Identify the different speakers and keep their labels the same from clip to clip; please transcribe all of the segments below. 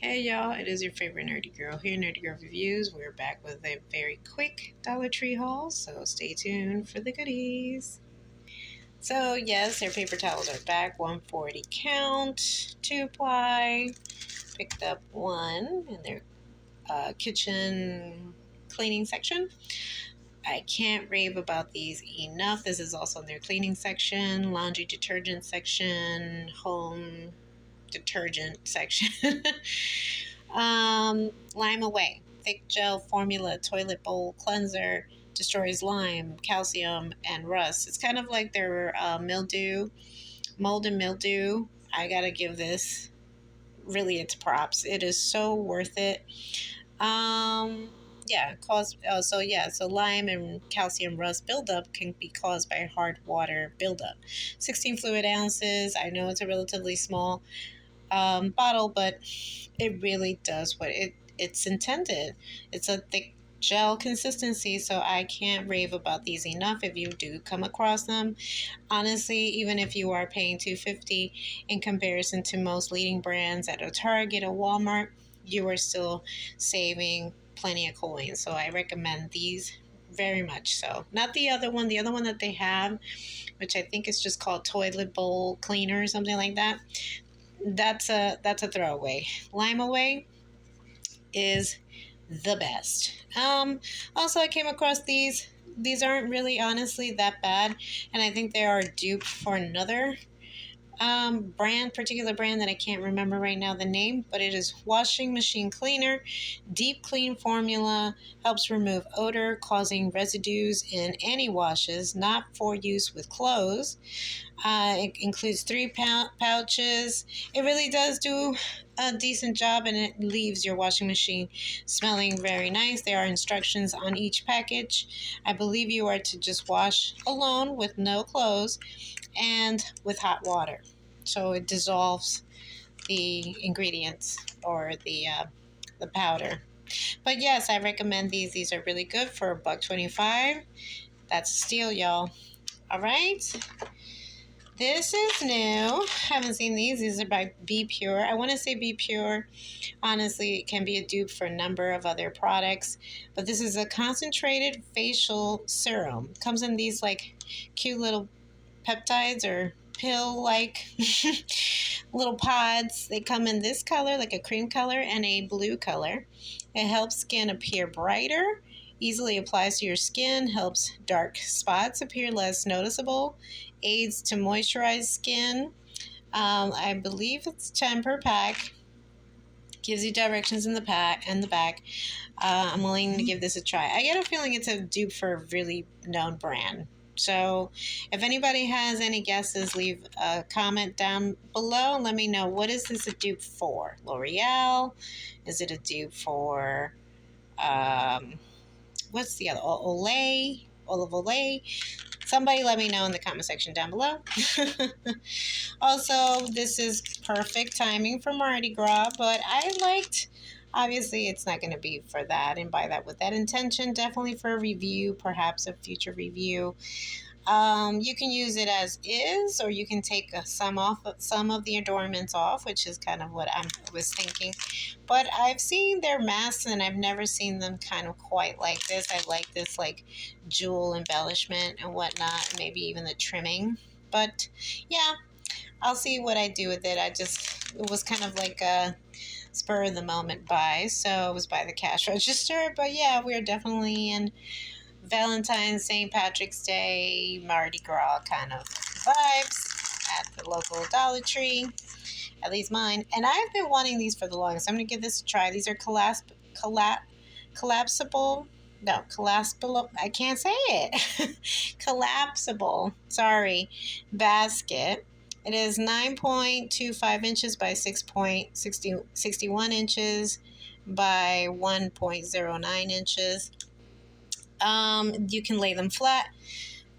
Speaker 1: Hey y'all, it is your favorite nerdy girl here, Nerdy Girl Reviews. We're back with a very quick Dollar Tree haul, so stay tuned for the goodies. So yes, their paper towels are back, 140 count, 2-ply. Picked up one in their kitchen cleaning section. I can't rave about these enough. This is also in their cleaning section, laundry detergent section, home detergent section. Lime Away. Thick gel formula toilet bowl cleanser destroys lime, calcium, and rust. It's kind of like their mold and mildew. I gotta give this really its props. It is so worth it. Um, so lime and calcium rust buildup can be caused by hard water buildup. 16 fluid ounces. I know it's a relatively small bottle, but it really does what it's intended. It's a thick gel consistency, so I can't rave about these enough if you do come across them. Honestly, even if you are paying $2.50 in comparison to most leading brands at a Target or Walmart, you are still saving plenty of coins. So I recommend these very much so. Not the other one. The other one that they have, which I think is just called toilet bowl cleaner or something like that, that's a throwaway. Lime Away is the best. Also, I came across these. These aren't really honestly that bad, and I think they are a dupe for another particular brand that I can't remember right now the name, but it is washing machine cleaner. Deep clean formula helps remove odor causing residues in any washes, not for use with clothes. It includes 3 pouches. It really does do a decent job, and it leaves your washing machine smelling very nice. There are instructions on each package. I believe you are to just wash alone with no clothes and with hot water. So it dissolves the ingredients or the powder. But yes, I recommend these. These are really good for $1.25. That's a steal, y'all. All right. This is new. Haven't seen these. These are by Be Pure. I want to say Be Pure. Honestly, it can be a dupe for a number of other products, but this is a concentrated facial serum. Comes in these like cute little peptides or pill-like little pods. They come in this color, like a cream color, and a blue color. It helps skin appear brighter, easily applies to your skin, helps dark spots appear less noticeable, aids to moisturize skin. I believe it's 10 per pack. Gives you directions in the back. I'm willing to give this a try. I get a feeling it's a dupe for a really known brand. So if anybody has any guesses, leave a comment down below and let me know, what is this a dupe for? L'Oreal? Is it a dupe for what's the other? Olay? Olive Olay? Somebody let me know in the comment section down below. Also, this is perfect timing for Mardi Gras, but obviously it's not going to be for that and buy that with that intention. Definitely for a review, perhaps a future review. You can use it as is, or you can take some of the adornments off, which is kind of what I was thinking. But I've seen their masks, and I've never seen them kind of quite like this. I like this like jewel embellishment and whatnot, maybe even the trimming. But yeah, I'll see what I do with it. It was kind of like a spur of the moment buy, so it was by the cash register. But yeah, we're definitely in Valentine's, St. Patrick's Day, Mardi Gras kind of vibes at the local Dollar Tree, at least mine. And I've been wanting these for the longest. I'm going to give this a try. These are collapsible. No, collapsible. I can't say it. Collapsible. Sorry. Basket. It is 9.25 inches by 6.61 inches by 1.09 inches. You can lay them flat,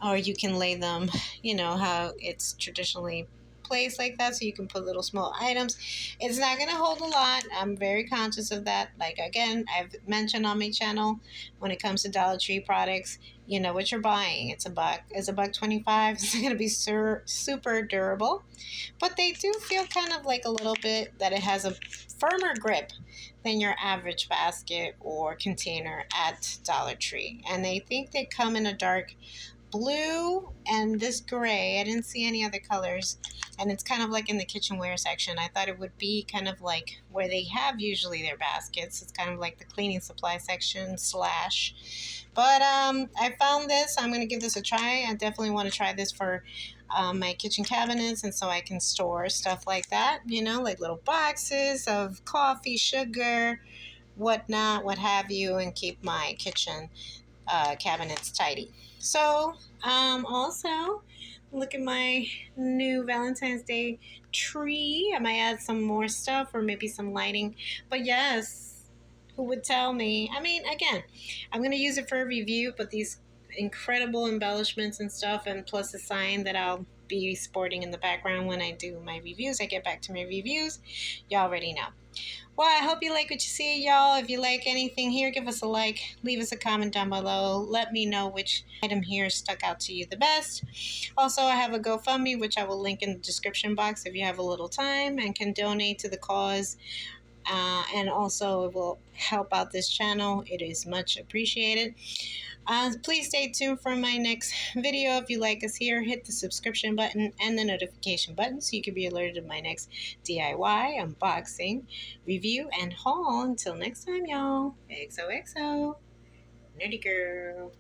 Speaker 1: or you can lay them, how it's traditionally placed like that, so you can put little small items. It's not going to hold a lot. I'm very conscious of that. Like, again, I've mentioned on my channel, when it comes to Dollar Tree products, you know what you're buying. It's $1.25. It's going to be super durable, but they do feel kind of like a little bit that it has a firmer grip than your average basket or container at Dollar Tree. And they think they come in a dark blue and this gray. I didn't see any other colors. And it's kind of like in the kitchenware section. I thought it would be kind of like where they have usually their baskets. It's kind of like the cleaning supply section slash. But I found this. I'm going to give this a try. I definitely want to try this for my kitchen cabinets, and so I can store stuff like that, like little boxes of coffee, sugar, whatnot, what have you, and keep my kitchen cabinets tidy. So, also, look at my new Valentine's Day tree. I might add some more stuff or maybe some lighting. But yes, who would tell me? I mean, again, I'm going to use it for a review, but these incredible embellishments and stuff, and plus a sign that I'll be sporting in the background when I do my reviews. I get back to my reviews. You already know. Well, I hope you like what you see, y'all. If you like anything here, give us a like. Leave us a comment down below. Let me know which item here stuck out to you the best. Also, I have a GoFundMe, which I will link in the description box if you have a little time and can donate to the cause. And also, it will help out this channel. It is much appreciated. Please stay tuned for my next video. If you like us here, hit the subscription button and the notification button so you can be alerted of my next DIY, unboxing, review, and haul. Until next time, y'all. XOXO. Nerdy Girl.